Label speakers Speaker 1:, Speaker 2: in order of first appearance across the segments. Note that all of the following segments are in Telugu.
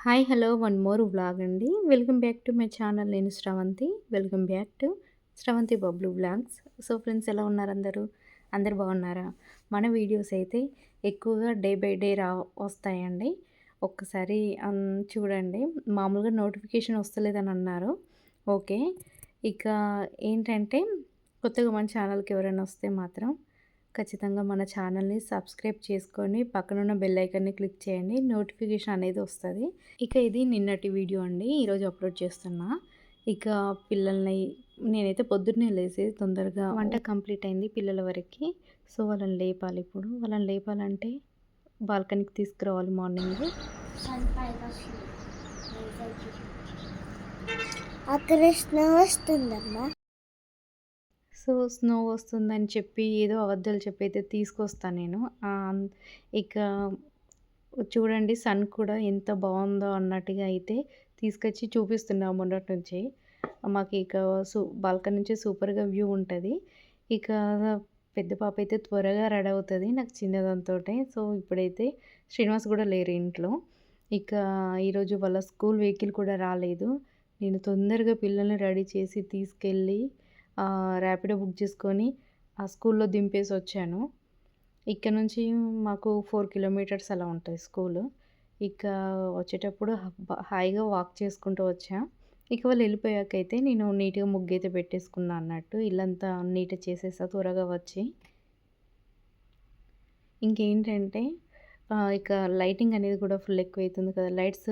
Speaker 1: Hi hello one more vlog అండి. Welcome back to my channel. నేను Sravanthi. Welcome back to Sravanthi Bablu vlogs. So friends, ఎలా ఉన్నారు అందరూ? అందరు బాగున్నారా? మన వీడియోస్ అయితే ఎక్కువగా డే బై డే వస్తాయండి. ఒక్కసారి చూడండి. మామూలుగా నోటిఫికేషన్ వస్తలేదని అన్నారు. ఓకే. ఇక ఏంటంటే, కొత్తగా మన ఛానల్కి ఎవరైనా వస్తే మాత్రం ఖచ్చితంగా మన ఛానల్ని సబ్స్క్రైబ్ చేసుకొని పక్కనున్న బెల్ ఐకాన్ని క్లిక్ చేయండి. నోటిఫికేషన్ అనేది వస్తుంది. ఇక ఇది నిన్నటి వీడియో అండి. ఈరోజు అప్లోడ్ చేస్తున్నా. ఇక పిల్లల్ని నేనైతే పొద్దున్నే లేసి తొందరగా వంట కంప్లీట్ అయింది పిల్లల వరకు. సో వాళ్ళని లేపాలి. ఇప్పుడు వాళ్ళని లేపాలంటే బాల్కనీకి తీసుకురావాలి మార్నింగ్.
Speaker 2: అక్కడ స్నో వస్తుందమ్మా.
Speaker 1: సో స్నో వస్తుందని చెప్పి ఏదో అబద్ధాలు చెప్పి అయితే తీసుకొస్తాను నేను. ఇక చూడండి, సన్ కూడా ఎంత బాగుందో అన్నట్టుగా అయితే తీసుకొచ్చి చూపిస్తున్నా మొన్నటి నుంచి. మాకు ఇక బాల్కనీ నుంచి సూపర్గా వ్యూ ఉంటుంది. ఇక పెద్ద పాప అయితే త్వరగా రెడీ అవుతుంది నాకు చిన్నదాంతో. సో ఇప్పుడైతే శ్రీనివాస్ కూడా లేరు ఇంట్లో. ఇక ఈరోజు వాళ్ళ స్కూల్ వెహికల్ కూడా రాలేదు. నేను తొందరగా పిల్లల్ని రెడీ చేసి తీసుకెళ్ళి ర్యాపిడో బుక్ చేసుకొని ఆ స్కూల్లో దింపేసి వచ్చాను. ఇక్కడ నుంచి మాకు 4 కిలోమీటర్స్ అలా ఉంటుంది స్కూలు. ఇక వచ్చేటప్పుడు హాయిగా వాక్ చేసుకుంటూ వచ్చా. ఇక వాళ్ళు వెళ్ళిపోయాకైతే నేను నీట్గా ముగ్గైతే పెట్టేసుకున్నా అన్నట్టు. ఇల్లంతా నీట్గా చేసేసా త్వరగా వచ్చి. ఇంకేంటంటే ఇక లైటింగ్ అనేది కూడా ఫుల్ ఎక్కువైతుంది కదా. లైట్స్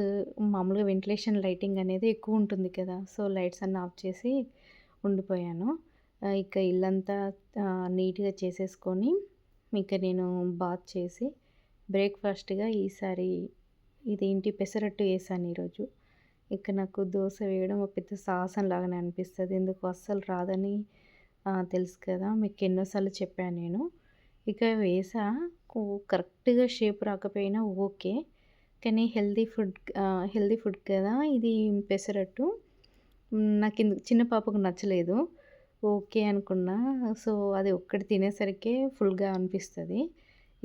Speaker 1: మామూలుగా వెంటిలేషన్ లైటింగ్ అనేది ఎక్కువ ఉంటుంది కదా. సో లైట్స్ అన్నీ ఆఫ్ చేసి ఉండిపోయాను. ఇక ఇల్లంతా నీట్గా చేసేసుకొని ఇక నేను బాత్ చేసి బ్రేక్ఫాస్ట్గా ఈసారి ఇదేంటి పెసరట్టు వేసాను ఈరోజు. ఇక నాకు దోశ వేయడం ఒక పెద్ద సాహసం లాగానే అనిపిస్తుంది. ఎందుకు అస్సలు రాదని తెలుసు కదా, మీకు ఎన్నోసార్లు చెప్పాను నేను. ఇక వేసా, కరెక్ట్గా షేప్ రాకపోయినా ఓకే. కానీ హెల్దీ ఫుడ్ కదా ఇది పెసరట్టు. నాకు చిన్న పాపకు నచ్చలేదు. ఓకే అనుకున్నా. సో అది ఒక్కటి తినేసరికే ఫుల్గా అనిపిస్తుంది.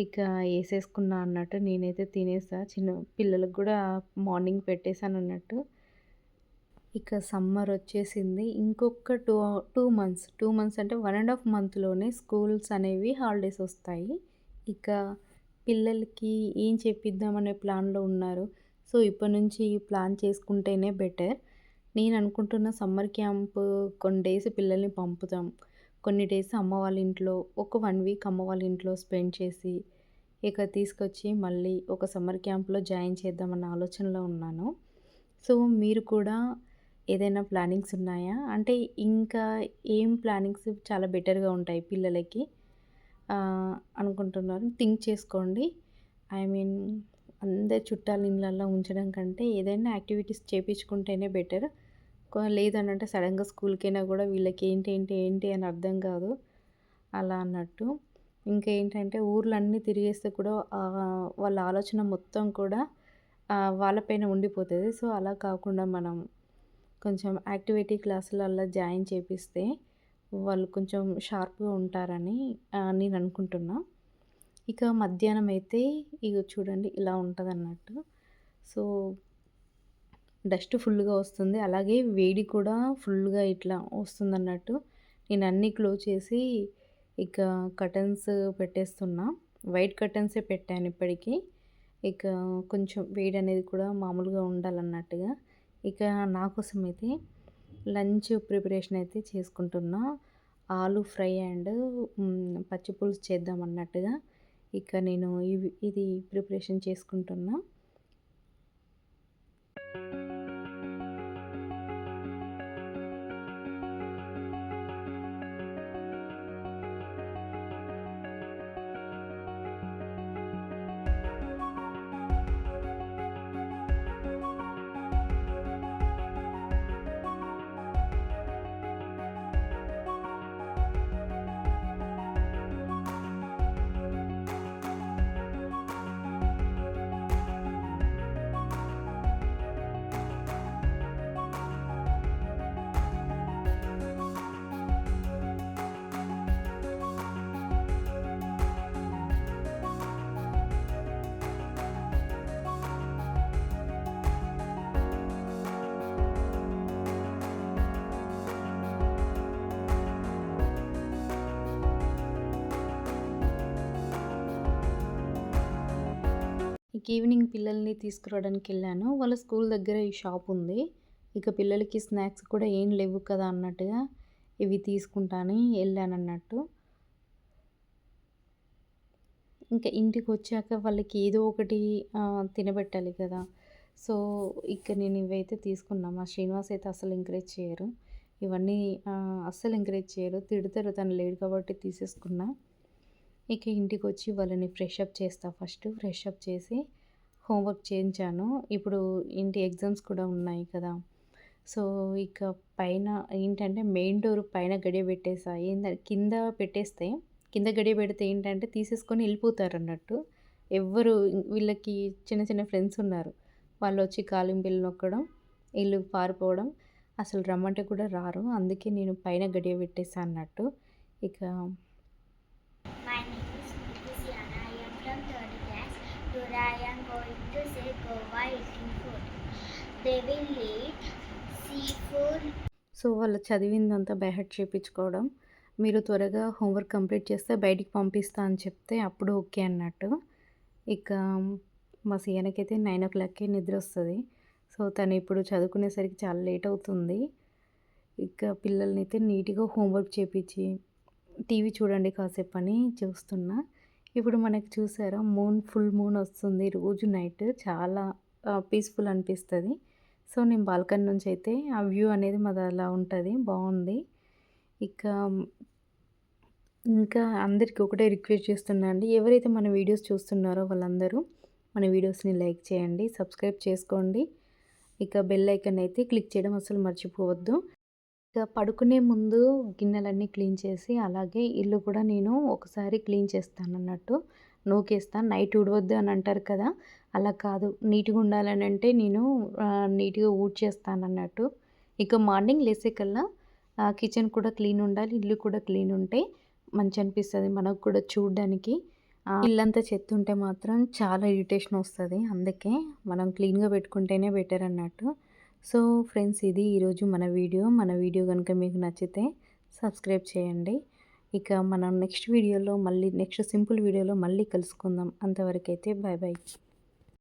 Speaker 1: ఇక వేసేసుకున్నా అన్నట్టు. నేనైతే తినేసా. చిన్న పిల్లలకు కూడా మార్నింగ్ పెట్టేశాను అన్నట్టు. ఇక సమ్మర్ వచ్చేసింది. ఇంకొక 2 మంత్స్, 2 మంత్స్ అంటే 1.5 మంత్లోనే స్కూల్స్ అనేవి హాలిడేస్ వస్తాయి. ఇక పిల్లలకి ఏం చెప్పిద్దామనే ప్లాన్లో ఉన్నారు. సో ఇప్పటి నుంచి ప్లాన్ చేసుకుంటేనే బెటర్. నేను అనుకుంటున్న సమ్మర్ క్యాంప్ కొన్ని డేస్ పిల్లల్ని పంపుతాం. కొన్ని డేస్ అమ్మ వాళ్ళ ఇంట్లో, ఒక 1 వీక్ అమ్మ వాళ్ళ ఇంట్లో స్పెండ్ చేసి ఇక తీసుకొచ్చి మళ్ళీ ఒక సమ్మర్ క్యాంప్లో జాయిన్ చేద్దామన్న ఆలోచనలో ఉన్నాను. సో మీరు కూడా ఏదైనా ప్లానింగ్స్ ఉన్నాయా? అంటే ఇంకా ఏం ప్లానింగ్స్ చాలా బెటర్గా ఉంటాయి పిల్లలకి అనుకుంటున్నారు? థింక్ చేసుకోండి. ఐ మీన్ అందరి చుట్టాల ఇళ్ళల్లో ఉంచడం కంటే ఏదైనా యాక్టివిటీస్ చేపించుకుంటేనే బెటర్. లేదనంటే సడన్గా స్కూల్కైనా కూడా వీళ్ళకి ఏంటి అని అర్థం కాదు అలా అన్నట్టు. ఇంకా ఏంటంటే ఊర్లన్నీ తిరిగేస్తే కూడా వాళ్ళ ఆలోచన మొత్తం కూడా వాళ్ళపైన ఉండిపోతుంది. సో అలా కాకుండా మనం కొంచెం యాక్టివిటీ క్లాసులల్లో జాయిన్ చేపిస్తే వాళ్ళు కొంచెం షార్ప్గా ఉంటారని నేను అనుకుంటున్నా. ఇక మధ్యాహ్నం అయితే ఇక చూడండి ఇలా ఉంటుందన్నట్టు. సో డస్ట్ ఫుల్గా వస్తుంది, అలాగే వేడి కూడా ఫుల్గా ఇట్లా వస్తుందన్నట్టు. నేను అన్నీ క్లోజ్ చేసి ఇక కర్టన్స్ పెట్టేస్తున్నా. వైట్ కర్టన్సే పెట్టాను ఇప్పటికీ. ఇక కొంచెం వేడి అనేది కూడా మామూలుగా ఉండాలన్నట్టుగా. ఇక నా కోసం అయితే లంచ్ ప్రిపరేషన్ అయితే చేసుకుంటున్నా. ఆలు ఫ్రై అండ్ పచ్చి పులుసు చేద్దాం అన్నట్టుగా. ఇక నేను ఇది ప్రిపరేషన్ చేసుకుంటున్నా. ఇక ఈవినింగ్ పిల్లల్ని తీసుకురావడానికెళ్ళాను. వాళ్ళ స్కూల్ దగ్గర ఈ షాప్ ఉంది. ఇక పిల్లలకి స్నాక్స్ కూడా ఏం లేవు కదా అన్నట్టుగా ఇవి తీసుకుంటా అని ఎళ్ళానన్నట్టు. ఇంకా ఇంటికొచ్చాక వాళ్ళకి ఏదో ఒకటి తినబెట్టాలి కదా! సో, ఇక నేను ఇవైతే తీసుకున్నా. మా శ్రీనివాస్ అయితే అస్సలు ఎంకరేజ్ చేయరు. ఇవన్నీ అస్సలు ఎంకరేజ్ చేయరు. తిడతారు తను లేడు కాబట్టి తీసేసుకున్నా. ఇక ఇంటికొచ్చి వాళ్ళని ఫ్రెష్ అప్ చేస్తా ఫస్ట్. ఫ్రెష్ అప్ చేసి హోంవర్క్ చేయించాను. ఇప్పుడు ఇంటి ఎగ్జామ్స్ కూడా ఉన్నాయి కదా! సో, ఇక పైన ఏంటంటే మెయిన్ డోర్ పైన గడియ పెట్టేసా. కింద పెట్టేస్తే కింద గడియ పెడితే ఏంటంటే తీసేసుకొని ఎళ్ళిపోతారన్నట్టు. ఎవ్వరు వీళ్ళకి చిన్న చిన్న ఫ్రెండ్స్ ఉన్నారు. వాళ్ళొచ్చి కాలింగ్ బెల్ నొక్కడం, ఈళ్ళు పారిపోవడం, అసలు రమ్మంటే కూడా రారు. అందుకే నేను పైన గడియ పెట్టేసా అన్నట్టు. ఇక
Speaker 2: My name is Nitisiana. I am from third class. Today I am going to say Goa eating food. They will eat seafood.
Speaker 1: So, వాళ్ళు చదివిందంతా బై హార్ట్ చేపించుకోవడం. మీరు త్వరగా హోంవర్క్ కంప్లీట్ చేస్తే బయటికి పంపిస్తా అని చెప్తే అప్పుడు ఓకే అన్నట్టు. ఇక మా సియానకైతే 9:00కే నిద్రొస్తది. సో, తను ఇప్పుడు చదువుకునేసరికి చాలా లేట్ అవుతుంది. ఇక పిల్లలనైతే నీట్‌గా హోంవర్క్ చేపిచ్చి, టీవీ చూడండి కాసేపని చూస్తున్నా. ఇప్పుడు మనకి చూసారా ఫుల్ మూన్ ఒస్తుంది రోజు నైట్. చాలా పీస్‌ఫుల్ అనిపిస్తది. సో, నేను బాల్కనీ నుంచయితే ఆ వ్యూ అనేది మాది అలా ఉంటది. బావుంది. ఇక ఇంకా అందరికి ఒకటే రిక్వెస్ట్ చేస్తున్నా అండి. ఎవరైతే మన వీడియోస్ చూస్తున్నారో వాళ్ళందరూ మన వీడియోస్‌ని లైక్ చేయండి, సబ్స్క్రైబ్ చేసుకోండి. ఇక బెల్ ఐకాన్ అయితే క్లిక్ చేయడం అస్సలు మర్చిపోవద్దు. ఇక పడుకునే ముందు గిన్నెలన్నీ క్లీన్ చేసి, అలాగే ఇల్లు కూడా నేను ఒకసారి క్లీన్ చేస్తానన్నట్టు. నూకేస్తాను. నైట్ ఊడవద్దు అని అంటారు కదా! అలా కాదు. నీట్‌గా ఉండాలనంటే నేను నీట్‌గా ఊడ్చేస్తానన్నట్టు. ఇక మార్నింగ్ లేసేకల్లా కిచెన్ కూడా క్లీన్ ఉండాలి. ఇల్లు కూడా క్లీన్ ఉంటే మంచనిపిస్తది మనకు కూడా చూడ్డానికి. ఇల్లంతా చెత్తుంటే మాత్రం చాలా ఇరిటేషన్ ఒస్తది. అందుకే మనం క్లీన్‌గా పెట్టుకుంటేనే బెటర్ అన్నట్టు. సో, ఫ్రెండ్స్ ఇది ఈరోజు మన వీడియో. మన వీడియో గనుక మీకు నచ్చితే సబ్స్క్రైబ్ చేయండి. ఇక మనం నెక్స్ట్ సింపుల్ వీడియోలో మళ్ళీ కలుసుకుందాం. అంతవరకైతే బాయ్ బాయ్.